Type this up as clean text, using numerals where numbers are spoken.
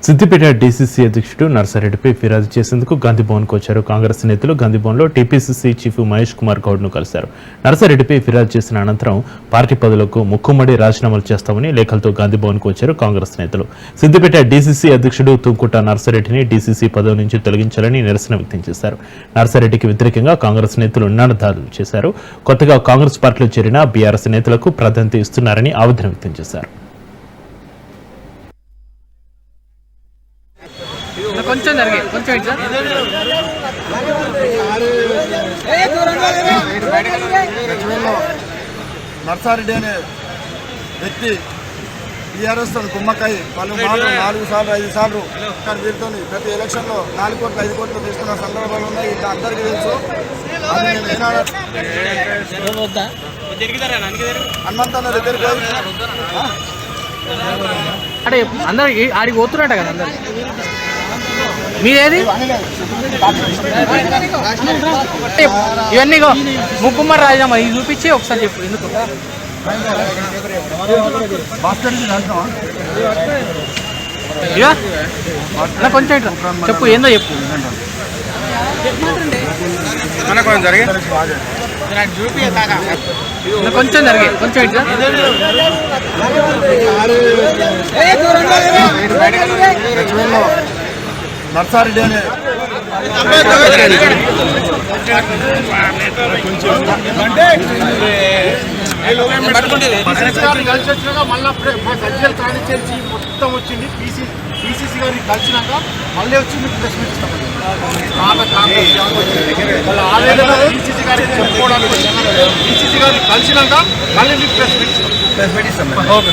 Siddipet DCC అధ్యక్షుడు నర్సారెడ్డిపై ఫిర్యాదు చేసేందుకు గాంధీభవన్కు వచ్చారు. కాంగ్రెస్ నేతలు గాంధీభవన్లో టీపీసీసీ చీఫ్ మహేష్ కుమార్ గౌడ్ను కలిశారు. నర్సారెడ్డిపై ఫిర్యాదు చేసిన అనంతరం పార్టీ పదవులకు ముక్కుమ్మడి రాజీనామాలు చేస్తామని లేఖలతో గాంధీభవన్కు వచ్చారు కాంగ్రెస్ నేతలు. సిద్దిపేట డీసీసీ అధ్యక్షుడు తుంకుట నర్సారెడ్డిని డీసీసీ పదవి నుంచి తొలగించాలని నిరసన వ్యక్తం చేశారు. నర్సారెడ్డికి వ్యతిరేకంగా కాంగ్రెస్ నేతలు నినాదాలు చేశారు. కొత్తగా కాంగ్రెస్ పార్టీలో చేరిన బీఆర్ఎస్ నేతలకు ప్రాధాన్యత ఇస్తున్నారని ఆవేదన వ్యక్తం చేశారు. కొంచెం జరిగే కొంచెం నర్సారెడ్డి అనే వ్యక్తి టీఆర్ఎస్ కుమ్మకాయ పలుమార్లు 4 సార్లు 5 సార్లు వీరితో ప్రతి ఎలక్షన్లో 4 కోట్లు 5 కోట్లు తీసుకున్న సందర్భాలు ఉన్నాయి. ఇట్లా అందరికీ తెలుసు. హనుమంతన్న దగ్గరికి అంటే అందరికి ఆడికి పోతున్నట్ట కదా అందరు. మీదేది ఇవన్నీ ముక్కుమ్మడి రాజీనామా ఇది చూపించి ఒకసారి చెప్పు ఎందుకు ఇక కొంచెం చెప్పు ఏందో చెప్పు కొంచెం జరిగే కొంచెం నర్సారెడ్డి అనే కలిసి వచ్చినాక మళ్ళీ సజ్జలు కానిచ్చేసి మొత్తం వచ్చింది. పీసీసీ గారికి కలిసినాక మళ్ళీ వచ్చి మీకు ప్రెస్ మీట్ ఇస్తామండి. వాళ్ళ ఆవేదన పీసీసీ గారికి చెప్పుకోవడానికి పీసీసీ గారికి కలిసినాక మళ్ళీ మీకు ప్రెస్ మీట్ ఇస్తాం. ఓకే.